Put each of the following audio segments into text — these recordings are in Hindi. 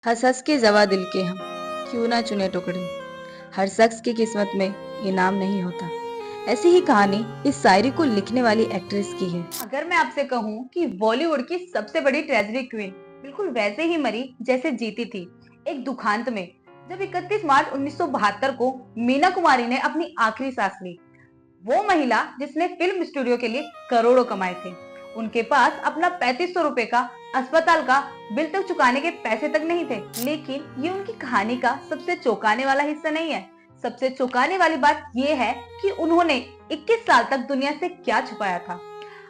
हंस हंस के जवा दिल के हम क्यों ना चुने टुकड़े। हर शख्स की किस्मत में इनाम नहीं होता। ऐसी ही कहानी इस शायरी को लिखने वाली एक्ट्रेस की है। अगर मैं आपसे कहूँ कि बॉलीवुड की सबसे बड़ी ट्रेजेडी क्वीन बिल्कुल वैसे ही मरी जैसे जीती थी, एक दुखांत में, जब 31 मार्च 1972 को मीना कुमारी ने अपनी आखिरी सांस ली। वो महिला जिसने फिल्म स्टूडियो के लिए करोड़ों कमाए थे, उनके पास अपना 3500 रुपए का अस्पताल का बिल तक चुकाने के पैसे तक नहीं थे। लेकिन ये उनकी कहानी का सबसे चौंकाने वाला हिस्सा नहीं है। सबसे चौंकाने वाली बात ये है कि उन्होंने 21 साल तक दुनिया से क्या छुपाया था।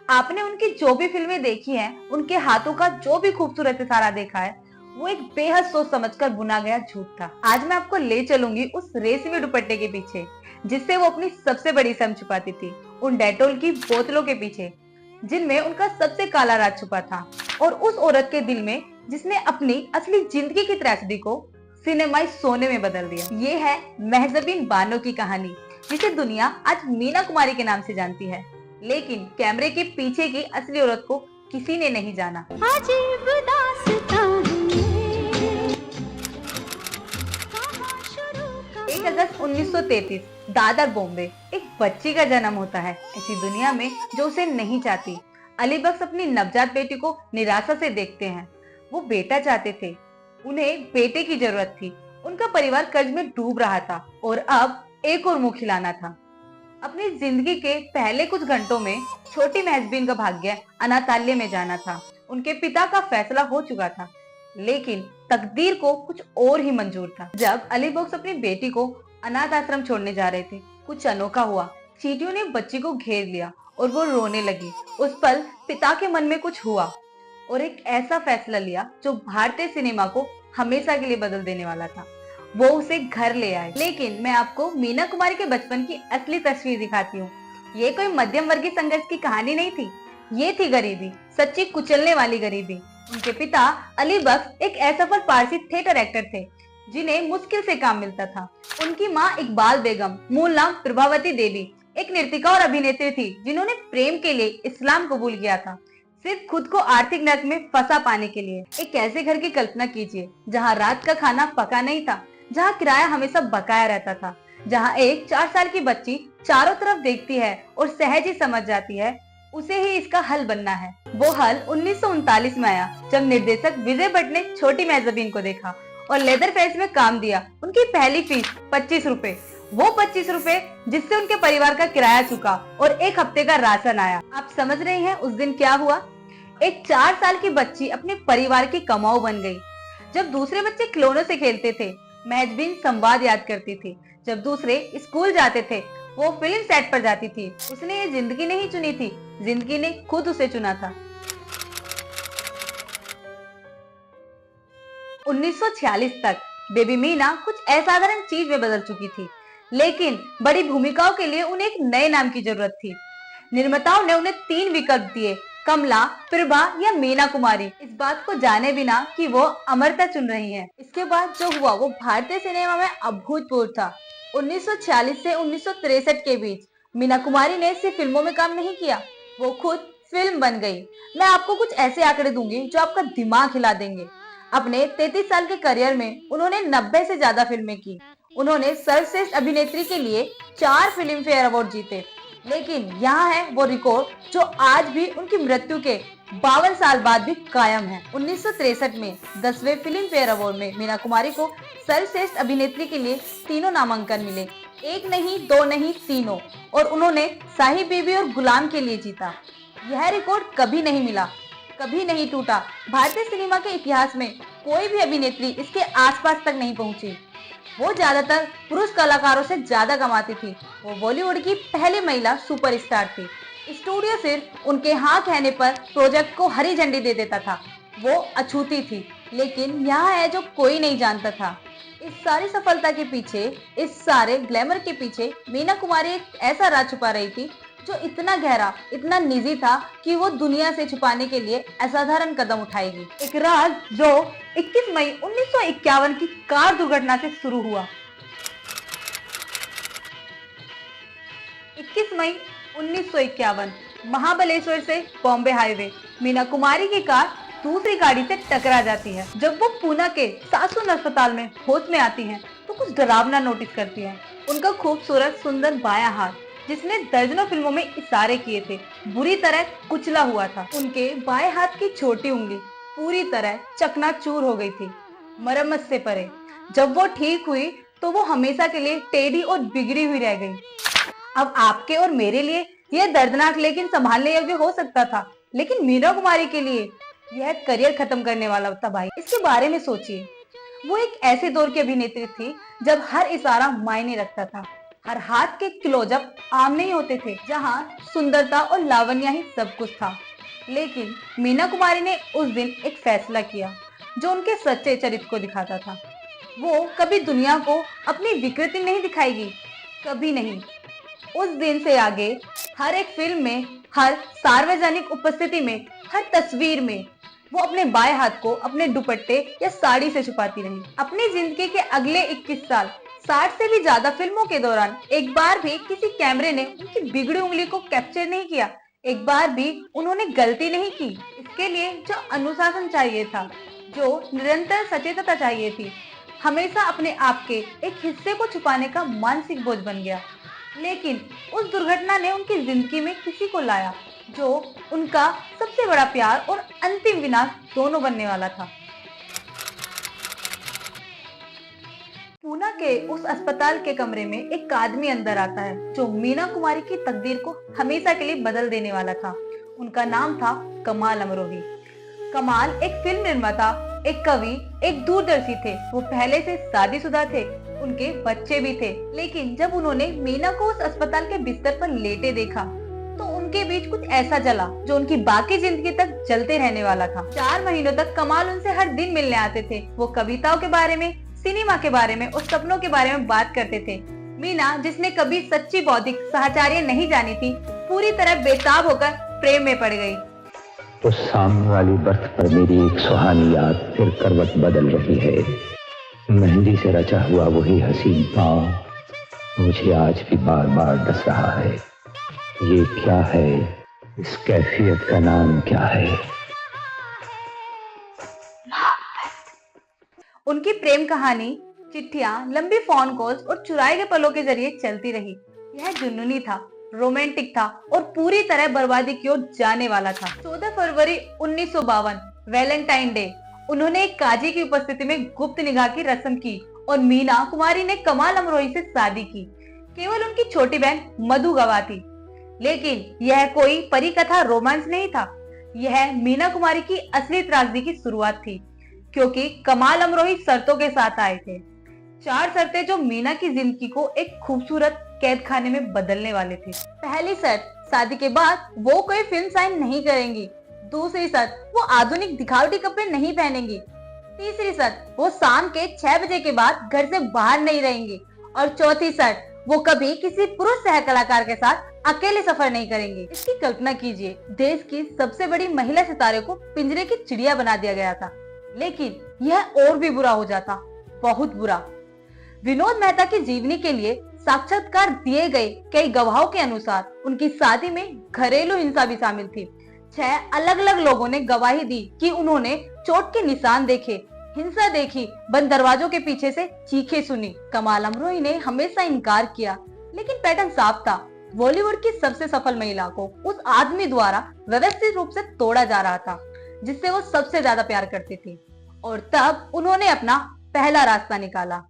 आपने उनकी जो भी फिल्में देखी हैं, उनके हाथों का जो भी खूबसूरत सितारा देखा है, वो एक बेहद सोच समझकर बुना गया झूठ था। आज मैं आपको ले चलूंगी उस रेशमी दुपट्टे के पीछे जिससे वो अपनी सबसे बड़ी शर्म छुपाती थी, उन डेटोल की बोतलों के पीछे जिनमें उनका सबसे काला राज छुपा था, और उस औरत के दिल में जिसने अपनी असली जिंदगी की त्रैजेडी को सिनेमाई सोने में बदल दिया। ये है महजबीन बानो की कहानी, जिसे दुनिया आज मीना कुमारी के नाम से जानती है, लेकिन कैमरे के पीछे की असली औरत को किसी ने नहीं जाना। 1 अगस्त 1933 दादर बॉम्बे एक बच्ची का जन्म होता है, ऐसी दुनिया में जो उसे नहीं चाहती। अली बख्श अपनी नवजात बेटी को निराशा से देखते हैं। वो बेटा चाहते थे, उन्हें बेटे की जरूरत थी। उनका परिवार कर्ज में डूब रहा था और अब एक और मुंह खिलाना था। अपनी जिंदगी के पहले कुछ घंटों में छोटी महजबीन का भाग्य अनाथालय में जाना था। उनके पिता का फैसला हो चुका था, लेकिन तकदीर को कुछ और ही मंजूर था। जब अली बख्श अपनी बेटी को अनाथ आश्रम छोड़ने जा रहे थे, कुछ अनोखा हुआ। चींटियों ने बच्ची को घेर लिया और वो रोने लगी। उस पल पिता के मन में कुछ हुआ और एक ऐसा फैसला लिया जो भारतीय सिनेमा को हमेशा के लिए बदल देने वाला था। वो उसे घर ले आए। लेकिन मैं आपको मीना कुमारी के बचपन की असली तस्वीर दिखाती हूँ। ये कोई मध्यम वर्गीय संघर्ष की कहानी नहीं थी, ये थी गरीबी, सच्ची कुचलने वाली गरीबी। उनके पिता अली बख्श एक असफल पारसी थिएटर एक्टर थे, जिन्हें मुश्किल से काम मिलता था। उनकी माँ इकबाल बेगम, मूल नाम प्रभावती देवी, एक नर्तिका और अभिनेत्री थी, जिन्होंने प्रेम के लिए इस्लाम कबूल किया था, सिर्फ खुद को आर्थिक नर्क में फंसा पाने के लिए। एक ऐसे घर की कल्पना कीजिए जहाँ रात का खाना पका नहीं था, जहाँ किराया हमेशा बकाया रहता था, जहाँ एक 4 साल की बच्ची चारों तरफ देखती है और सहज ही समझ जाती है उसे ही इसका हल बनना है। वो हल 1939 में आया, जब निर्देशक विजय भट्ट ने छोटी महजबीन को देखा और लेदर फेस में काम दिया। उनकी पहली फीस 25 रुपए, वो 25 रुपए जिससे उनके परिवार का किराया चुका और एक हफ्ते का राशन आया। आप समझ रहे हैं उस दिन क्या हुआ? एक 4 साल की बच्ची अपने परिवार की कमाऊ बन गई। जब दूसरे बच्चे खिलौनों से खेलते थे, महजबीन संवाद याद करती थी। जब दूसरे स्कूल जाते थे, वो फिल्म सेट पर जाती थी। उसने ये जिंदगी नहीं चुनी थी, जिंदगी ने खुद उसे चुना था। 1946 तक बेबी मीना कुछ असाधारण चीज में बदल चुकी थी, लेकिन बड़ी भूमिकाओं के लिए उन्हें एक नए नाम की जरूरत थी। निर्माताओं ने उन्हें 3 विकल्प दिए, कमला, प्रभा या मीना कुमारी, इस बात को जाने बिना कि वो अमरता चुन रही हैं। इसके बाद जो हुआ वो भारतीय सिनेमा में अभूतपूर्व था। 1946 से 1963 के बीच मीना कुमारी ने सिर्फ फिल्मों में काम नहीं किया, वो खुद फिल्म बन गई। मैं आपको कुछ ऐसे आंकड़े दूंगी जो आपका दिमाग हिला देंगे। अपने 33 साल के करियर में उन्होंने 90 से ज्यादा फिल्में की। उन्होंने सर्वश्रेष्ठ अभिनेत्री के लिए 4 फिल्म फेयर अवार्ड जीते। लेकिन यहाँ है वो रिकॉर्ड जो आज भी उनकी मृत्यु के 52 साल बाद भी कायम है। 1963 में 10वें फिल्म फेयर अवार्ड में मीना कुमारी को सर्वश्रेष्ठ अभिनेत्री के लिए 3 नामांकन मिले, 1 नहीं, 2 नहीं, 3, और उन्होंने साहिब बीबी और गुलाम के लिए जीता। यह रिकॉर्ड कभी नहीं मिला, कभी नहीं टूटा। भारतीय सिनेमा के इतिहास में कोई भी अभिनेत्री इसके आसपास तक नहीं पहुंची। वो ज्यादातर पुरुष कलाकारों से ज्यादा कमाती थी। वो बॉलीवुड की पहली महिला सुपरस्टार थी। स्टूडियो सिर्फ उनके हाँ कहने पर प्रोजेक्ट को हरी झंडी दे देता था। वो अछूती थी, लेकिन यहाँ है जो कोई नहीं जानता था। इस सारी सफलता के पीछे, इस सारे ग्लैमर के पीछे मीना कुमारी एक ऐसा राज छुपा रही थी जो इतना गहरा, इतना निजी था कि वो दुनिया से छुपाने के लिए असाधारण कदम उठाएगी। एक राज जो 21 मई 1951 की कार दुर्घटना से शुरू हुआ। 21 मई 1951 महाबलेश्वर से बॉम्बे हाईवे, मीना कुमारी की कार दूसरी गाड़ी से टकरा जाती है। जब वो पूना के सासुन अस्पताल में होश में आती हैं, तो कुछ डरावना नोटिस करती हैं। उनका खूबसूरत सुंदर बायां हाथ, जिसने दर्जनों फिल्मों में इशारे किए थे, बुरी तरह कुचला हुआ था। उनके बाएं हाथ की छोटी उंगली पूरी तरह चकनाचूर हो गई थी, मरम्मत से परे। जब वो ठीक हुई तो वो हमेशा के लिए टेढ़ी और बिगड़ी हुई रह गई। अब आपके और मेरे लिए यह दर्दनाक लेकिन संभालने योग्य हो सकता था, लेकिन मीना कुमारी के लिए यह करियर खत्म करने वाला था भाई। इसके बारे में सोचिए, वो एक ऐसे दौर की अभिनेत्री थी जब हर इशारा मायने रखता था, हर हाथ के क्लोजअप आम नहीं होते थे, जहां सुंदरता और लावण्य ही सब कुछ था। लेकिन मीना कुमारी ने उस दिन एक फैसला किया जो उनके सच्चे चरित्र को दिखाता था। वो कभी दुनिया को अपनी विकृति नहीं दिखाएगी, कभी नहीं। उस दिन से आगे हर एक फिल्म में, हर सार्वजनिक उपस्थिति में, हर तस्वीर में वो अपने बाएं हाथ को अपने दुपट्टे या साड़ी से छुपाती रही। अपनी जिंदगी के अगले 21 साल, 60 से भी ज्यादा फिल्मों के दौरान एक बार भी किसी कैमरे ने उनकी बिगड़ी उंगली को कैप्चर नहीं किया। एक बार भी उन्होंने गलती नहीं की। इसके लिए जो अनुशासन चाहिए था, जो निरंतर सचेतता चाहिए थी, हमेशा अपने आप के एक हिस्से को छुपाने का मानसिक बोझ बन गया। लेकिन उस दुर्घटना ने उनकी जिंदगी में किसी को लाया जो उनका सबसे बड़ा प्यार और अंतिम विनाश दोनों बनने वाला था। पूना के उस अस्पताल के कमरे में एक आदमी अंदर आता है जो मीना कुमारी की तकदीर को हमेशा के लिए बदल देने वाला था। उनका नाम था कमाल अमरोही। कमाल एक फिल्म निर्माता, एक कवि, एक दूरदर्शी थे। वो पहले से शादीशुदा थे, उनके बच्चे भी थे। लेकिन जब उन्होंने मीना को उस अस्पताल के बिस्तर पर लेटे देखा तो उनके बीच कुछ ऐसा जला जो उनकी बाकी जिंदगी तक जलते रहने वाला था। 4 महीनों तक कमाल उनसे हर दिन मिलने आते थे। वो कविताओं के बारे में, सिनेमा के बारे में और सपनों के बारे में बात करते थे। मीना, जिसने कभी सच्ची बौद्धिक साहचर्य नहीं जानी थी, पूरी तरह बेताब होकर प्रेम में पड़ गई। तो सामने वाली बर्थ पर मेरी एक सुहानी याद फिर करवट बदल रही है। मेहंदी से रचा हुआ वही हसीन पाँव मुझे आज भी बार बार डस रहा है। ये क्या है? इस कैफियत का नाम क्या है? उनकी प्रेम कहानी, चिट्ठियां, लंबी फोन कॉल्स और चुराए गए पलों के जरिए चलती रही। यह जुनूनी था, रोमांटिक था और पूरी तरह बर्बादी की ओर जाने वाला था। 14 फरवरी 1952 वैलेंटाइन डे, उन्होंने एक काजी की उपस्थिति में गुप्त निगाह की रस्म की और मीना कुमारी ने कमाल अमरोही से शादी की। केवल उनकी छोटी बहन मधु गवाह थी। लेकिन यह कोई परी कथा रोमांस नहीं था, यह मीना कुमारी की असली त्रासदी की शुरुआत थी, क्योंकि कमाल अमरोही शर्तों के साथ आए थे। 4 शर्तें जो मीना की जिंदगी को एक खूबसूरत कैद खाने में बदलने वाले थे। पहली शर्त, शादी के बाद वो कोई फिल्म साइन नहीं करेंगी। दूसरी शर्त, वो आधुनिक दिखावटी कपड़े नहीं पहनेंगी। तीसरी शर्त, वो शाम के 6 बजे के बाद घर से बाहर नहीं रहेंगी। और चौथी शर्त, वो कभी किसी पुरुष सह कलाकार के साथ अकेले सफर नहीं करेंगे। इसकी कल्पना कीजिए, देश की सबसे बड़ी महिला सितारे को पिंजरे की चिड़िया बना दिया गया था। लेकिन यह और भी बुरा हो जाता, बहुत बुरा। विनोद मेहता की जीवनी के लिए साक्षात्कार दिए गए कई गवाहों के अनुसार उनकी शादी में घरेलू हिंसा भी शामिल थी। 6 अलग अलग लोगों ने गवाही दी कि उन्होंने चोट के निशान देखे, हिंसा देखी, बंद दरवाजों के पीछे से चीखें सुनी। कमाल अमरोही ने हमेशा इनकार किया, लेकिन पैटर्न साफ था। बॉलीवुड की सबसे सफल महिला को उस आदमी द्वारा व्यवस्थित रूप से तोड़ा जा रहा था जिससे वो सबसे ज्यादा प्यार करती थी। और तब उन्होंने अपना पहला रास्ता निकाला।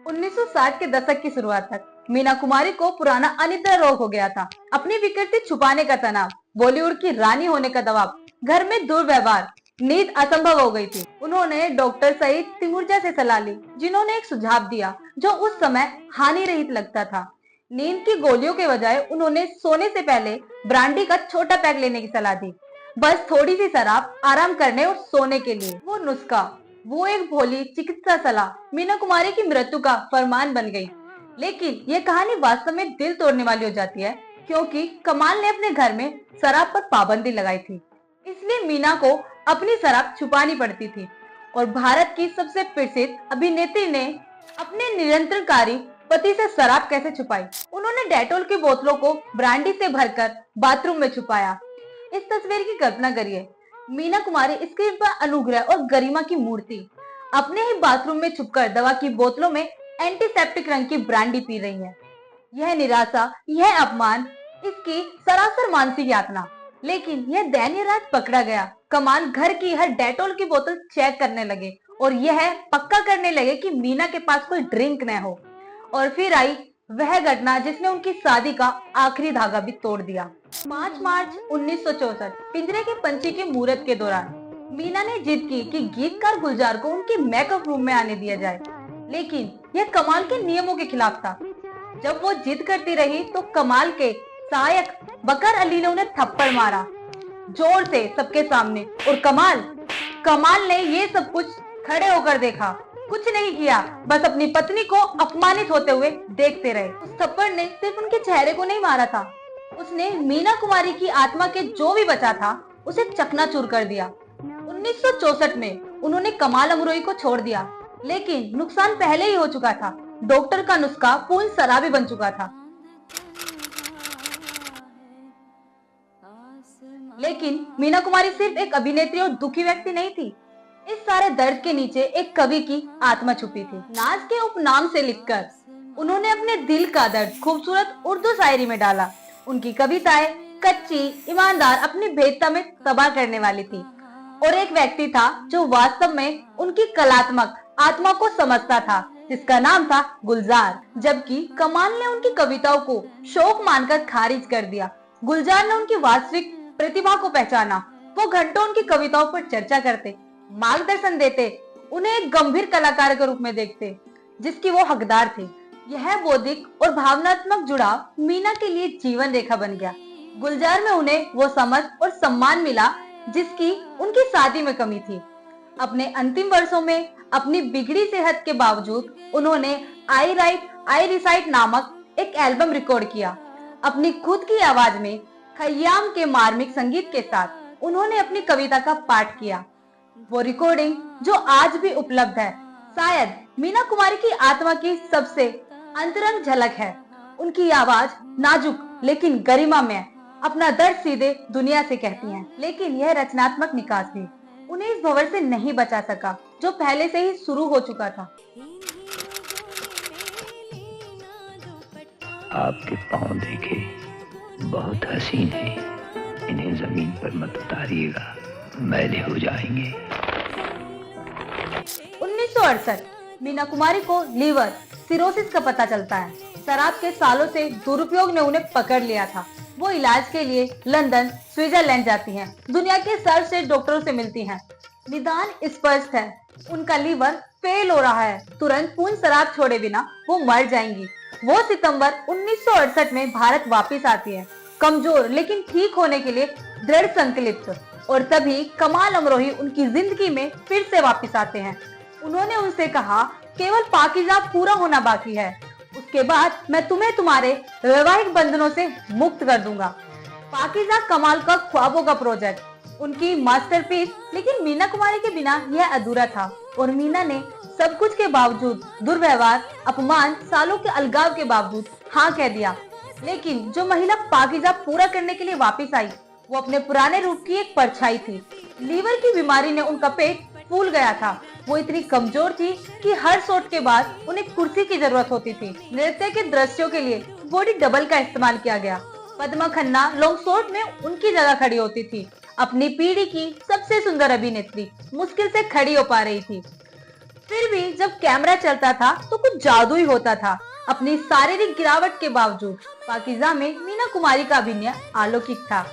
1960 के दशक की शुरुआत तक मीना कुमारी को पुराना अनिद्रा रोग हो गया था। अपनी विकृति छुपाने का तनाव, बॉलीवुड की रानी होने का दबाव, घर में दुर्व्यवहार, नींद असंभव हो गई थी। उन्होंने डॉक्टर सईद तिमुरजा से सलाह ली, जिन्होंने एक सुझाव दिया जो उस समय हानि रहित लगता था। नींद की गोलियों के बजाय उन्होंने सोने से पहले ब्रांडी का छोटा पैक लेने की सलाह दी, बस थोड़ी सी शराब आराम करने और सोने के लिए। वो नुस्खा, वो एक भोली चिकित्सा सलाह मीना कुमारी की मृत्यु का फरमान बन गई। लेकिन यह कहानी वास्तव में दिल तोड़ने वाली हो जाती है, क्योंकि कमाल ने अपने घर में शराब पर पाबंदी लगाई थी। इसलिए मीना को अपनी शराब छुपानी पड़ती थी और भारत की सबसे प्रसिद्ध अभिनेत्री ने अपने निरंतरकारी पति से शराब कैसे छुपाई। उन्होंने डेटोल की बोतलों को ब्रांडी से भरकर बाथरूम में छुपाया। इस तस्वीर की कल्पना करिए, मीना कुमारी स्क्रीन पर अनुग्रह और गरिमा की मूर्ति अपने ही बाथरूम में छुपकर दवा की बोतलों में एंटीसेप्टिक रंग की ब्रांडी पी रही है। यह निराशा, यह अपमान, इसकी सरासर मानसिक यातना। लेकिन यह दयनीय राज पकड़ा गया। कमाल घर की हर डेटोल की बोतल चेक करने लगे और यह पक्का करने लगे कि मीना के पास कोई ड्रिंक न हो। और फिर आई वह घटना जिसने उनकी शादी का आखिरी धागा भी तोड़ दिया। 5 मार्च 1964 पिंजरे के पंछी के मुहूर्त के दौरान मीना ने जिद की कि गीतकार गुलजार को उनके मेकअप रूम में आने दिया जाए, लेकिन यह कमाल के नियमों के खिलाफ था। जब वो जिद करती रही तो कमाल के सहायक बकर अली ने उन्हें थप्पड़ मारा जोर से सबके सामने। और कमाल ने ये सब कुछ खड़े होकर देखा, कुछ नहीं किया, बस अपनी पत्नी को अपमानित होते हुए देखते रहे। उस थप्पड़ ने सिर्फ उनके चेहरे को नहीं मारा था, उसने मीना कुमारी की आत्मा के जो भी बचा था उसे चकनाचूर कर दिया। 1964 में उन्होंने कमाल अमरोही को छोड़ दिया, लेकिन नुकसान पहले ही हो चुका था। डॉक्टर का नुस्खा पूर्ण शराबी बन चुका था। लेकिन मीना कुमारी सिर्फ एक अभिनेत्री और दुखी व्यक्ति नहीं थी। इस सारे दर्द के नीचे एक कवि की आत्मा छुपी थी। नाज के उपनाम से लिखकर उन्होंने अपने दिल का दर्द खूबसूरत उर्दू शायरी में डाला। उनकी कविताएं कच्ची, ईमानदार, अपनी भेदता में तबाह करने वाली थी। और एक व्यक्ति था जो वास्तव में उनकी कलात्मक आत्मा को समझता था, जिसका नाम था गुलजार। जबकि कमाल ने उनकी कविताओं को शौक मानकर खारिज कर दिया, गुलजार ने उनकी वास्तविक प्रतिभा को पहचाना। वो घंटों उनकी कविताओं पर चर्चा करते, मार्गदर्शन देते, उन्हें एक गंभीर कलाकार के रूप में देखते जिसकी वो हकदार थे। यह बौद्धिक और भावनात्मक जुड़ाव मीना के लिए जीवन रेखा बन गया। गुलजार में उन्हें वो समझ और सम्मान मिला जिसकी उनकी शादी में कमी थी। अपने अंतिम वर्षों में अपनी बिगड़ी सेहत के बावजूद उन्होंने आई राइट आई रिसाइट नामक एक एल्बम रिकॉर्ड किया। अपनी खुद की आवाज में खयाम के मार्मिक संगीत के साथ उन्होंने अपनी कविता का पाठ किया। वो रिकॉर्डिंग जो आज भी उपलब्ध है, शायद मीना कुमारी की आत्मा की सबसे अंतरंग झलक है। उनकी आवाज नाजुक लेकिन गरिमामय, अपना दर्द सीधे दुनिया से कहती हैं। लेकिन यह रचनात्मक निकास भी उन्हें इस भंवर से नहीं बचा सका जो पहले से ही शुरू हो चुका था। आपके पांव देखे बहुत हसीन है, इन्हें जमीन पर मत उतारिएगा, मैले हो जाएंगे। 1968 मीना कुमारी को लीवर सिरोसिस का पता चलता है। शराब के सालों से दुरुपयोग ने उन्हें पकड़ लिया था। वो इलाज के लिए लंदन, स्विट्जरलैंड जाती हैं, दुनिया के सर्वश्रेष्ठ डॉक्टरों से मिलती हैं। निदान स्पष्ट है, उनका लीवर फेल हो रहा है। तुरंत पूर्ण शराब छोड़े बिना वो मर जाएंगी। वो सितंबर 1968 में भारत वापस आती है, कमजोर लेकिन ठीक होने के लिए दृढ़ संकल्पित। और तभी कमाल अमरोही उनकी जिंदगी में फिर से वापस आते हैं। उन्होंने उनसे कहा, केवल पाकीज़ा पूरा होना बाकी है, उसके बाद मैं तुम्हें तुम्हारे वैवाहिक बंधनों से मुक्त कर दूंगा। पाकीज़ा कमाल का ख्वाबों का प्रोजेक्ट, उनकी मास्टरपीस। लेकिन मीना कुमारी के बिना यह अधूरा था और मीना ने सब कुछ के बावजूद, दुर्व्यवहार, अपमान, सालों के अलगाव के बावजूद हाँ कह दिया। लेकिन जो महिला पाकीज़ा पूरा करने के लिए वापस आई वो अपने पुराने रूप की एक परछाई थी। लीवर की बीमारी ने उनका पेट फूल गया था। वो इतनी कमजोर थी कि हर शॉट के बाद उन्हें कुर्सी की जरूरत होती थी। नृत्य के दृश्यों के लिए बॉडी डबल का इस्तेमाल किया गया। पद्मा खन्ना लॉन्ग शॉट में उनकी जगह खड़ी होती थी। अपनी पीढ़ी की सबसे सुंदर अभिनेत्री मुश्किल से खड़ी हो पा रही थी। फिर भी जब कैमरा चलता था तो कुछ जादू ही होता था। अपनी शारीरिक गिरावट के बावजूद पाकीज़ा में मीना कुमारी का अभिनय अलौकिक था।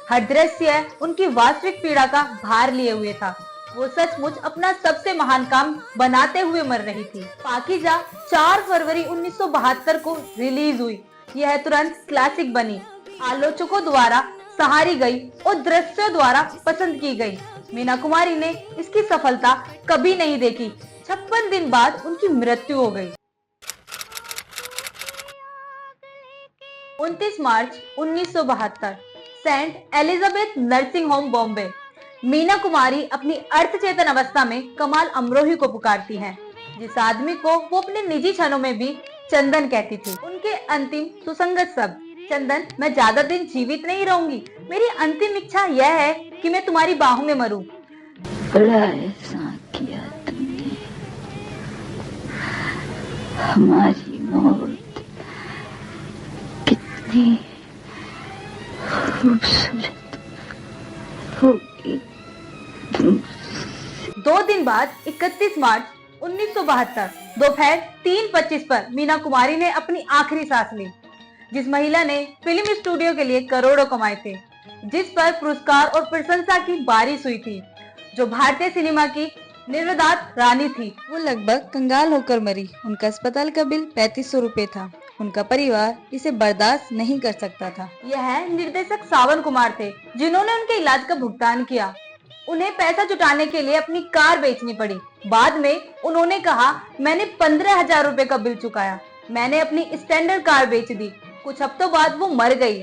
हर दृश्य उनकी वास्तविक पीड़ा का भार लिए हुए था। वो सचमुच अपना सबसे महान काम बनाते हुए मर रही थी। पाकीज़ा 4 फरवरी 1972 को रिलीज हुई। यह तुरंत क्लासिक बनी, आलोचकों द्वारा सराही गई और दर्शकों द्वारा पसंद की गई। मीना कुमारी ने इसकी सफलता कभी नहीं देखी। 56 दिन बाद उनकी मृत्यु हो गई। 29 मार्च 1972 saint Elizabeth nursing home Bombay. Meena Kumari अपनी अर्धचेतन अवस्था में कमाल अमरोही को पुकारती हैं, जिस आदमी को वो अपने निजी क्षणों में भी चंदन कहती थी। उनके अंतिम सुसंगत शब्द, चंदन मैं ज्यादा दिन जीवित नहीं रहूंगी, मेरी अंतिम इच्छा यह है कि मैं तुम्हारी बाहों में मरूं। बड़ा एहसान किया तुमने, हमारी मौत कितनी खूबसूरत होगी। 2 दिन बाद 31 मार्च 1972 दोपहर 3:25 पर मीना कुमारी ने अपनी आखिरी सांस ली। जिस महिला ने फिल्म स्टूडियो के लिए करोड़ों कमाए थे, जिस पर पुरस्कार और प्रशंसा की बारिश हुई थी, जो भारतीय सिनेमा की निर्विवाद रानी थी, वो लगभग कंगाल होकर मरी। उनका अस्पताल का बिल 3500 रुपए था। उनका परिवार इसे बर्दाश्त नहीं कर सकता था। यह निर्देशक सावन कुमार थे, जिन्होंने उनके इलाज का भुगतान किया। उन्हें पैसा जुटाने के लिए अपनी कार बेचनी पड़ी। बाद में उन्होंने कहा, मैंने 15,000 रुपए का बिल चुकाया, मैंने अपनी स्टैंडर्ड कार बेच दी। कुछ हफ्तों बाद वो मर गई।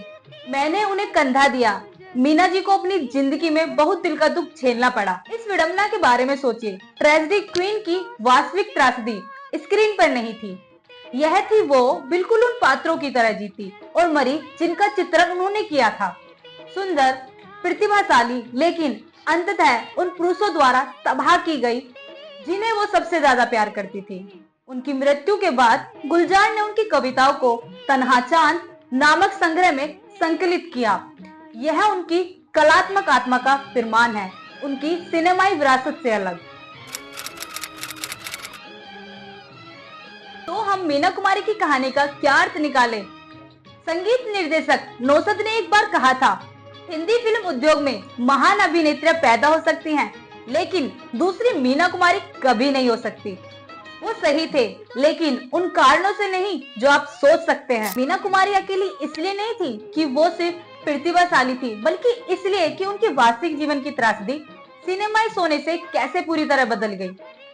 मैंने उन्हें कंधा दिया। मीना जी को अपनी जिंदगी में बहुत दिल का दुख झेलना पड़ा। इस विडंबना के बारे में सोचिए। ट्रेजेडी क्वीन की वास्तविक त्रासदी स्क्रीन पर नहीं थी। यह थी वो बिल्कुल उन पात्रों की तरह जीती और मरी जिनका चित्रण उन्होंने किया था। सुंदर, प्रतिभाशाली, लेकिन अंततः उन पुरुषों द्वारा तबाह की गई जिन्हें वो सबसे ज्यादा प्यार करती थी। उनकी मृत्यु के बाद गुलजार ने उनकी कविताओं को तन्हा चांद नामक संग्रह में संकलित किया। यह उनकी कलात्मक आत्मा का प्रमाण है, उनकी सिनेमाई विरासत से अलग। तो हम मीना कुमारी की कहानी का क्या अर्थ निकाले? संगीत निर्देशक नौसद ने एक बार कहा था, हिंदी फिल्म उद्योग में महान अभिनेत्रियां पैदा हो सकती हैं, लेकिन दूसरी मीना कुमारी कभी नहीं हो सकती। वो सही थे, लेकिन उन कारणों से नहीं जो आप सोच सकते हैं। मीना कुमारी अकेली इसलिए नहीं थी कि वो सिर्फ प्रतिभाशाली थी, बल्कि इसलिए कि उनकी वास्तविक जीवन की त्रासदी सिनेमाई सोने से कैसे पूरी तरह बदल गई।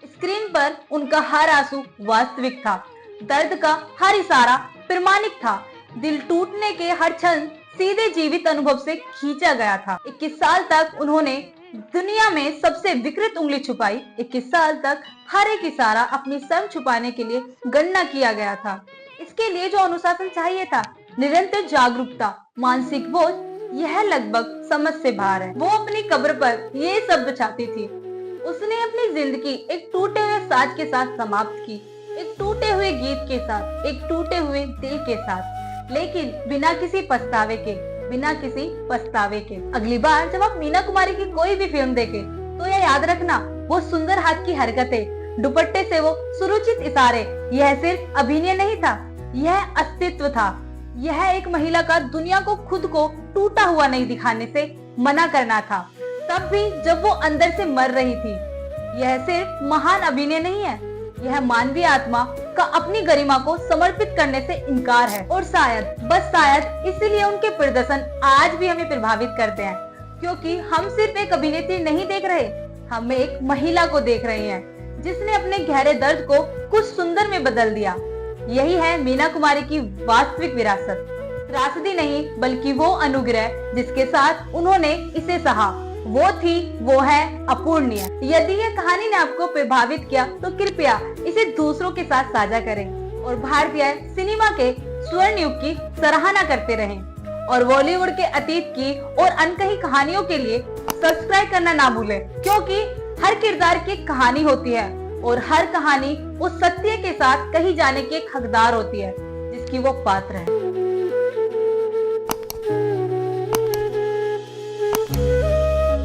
स्क्रीन पर उनका हर आंसू वास्तविक था, दर्द का हर इशारा प्रमाणिक था, दिल टूटने के हर क्षण सीधे जीवित अनुभव से खींचा गया था। 21 साल तक उन्होंने दुनिया में सबसे विकृत उंगली छुपाई। 21 साल तक हर एक इशारा अपनी शर्म छुपाने के लिए गणना किया गया था। इसके लिए जो अनुशासन चाहिए था, निरंतर जागरूकता, मानसिक बोझ, यह लगभग समझ से बाहर है। वो अपनी कब्र पर ये शब्द चाहती थी। उसने अपनी जिंदगी एक टूटे हुए साज के साथ समाप्त की, एक टूटे हुए गीत के साथ, एक टूटे हुए दिल के साथ, लेकिन बिना किसी पछतावे के, बिना किसी पछतावे के। अगली बार जब आप मीना कुमारी की कोई भी फिल्म देखें, तो यह याद रखना, वो सुंदर हाथ की हरकतें, दुपट्टे से वो सुरुचित इशारे, यह सिर्फ अभिनय नहीं था, यह अस्तित्व था। यह एक महिला का दुनिया को खुद को टूटा हुआ नहीं दिखाने से मना करना था, तब भी जब वो अंदर से मर रही थी। यह सिर्फ महान अभिनय नहीं है, यह मानवीय आत्मा का अपनी गरिमा को समर्पित करने से इनकार है। और शायद, बस शायद इसीलिए उनके प्रदर्शन आज भी हमें प्रभावित करते हैं, क्योंकि हम सिर्फ एक अभिनेत्री नहीं देख रहे, हम एक महिला को देख रहे हैं, जिसने अपने गहरे दर्द को कुछ सुंदर में बदल दिया। यही है मीना कुमारी की वास्तविक विरासत। त्रासदी नहीं, बल्कि वो अनुग्रह जिसके साथ उन्होंने इसे सहा। वो थी, वो है अपूर्णीय। यदि यह कहानी ने आपको प्रभावित किया, तो कृपया इसे दूसरों के साथ साझा करें और भारतीय सिनेमा के स्वर्ण युग की सराहना करते रहें। और बॉलीवुड के अतीत की और अनकही कहानियों के लिए सब्सक्राइब करना ना भूलें, क्योंकि हर किरदार की एक कहानी होती है और हर कहानी उस सत्य के साथ कही जाने की एक हकदार होती है जिसकी वो पात्र है।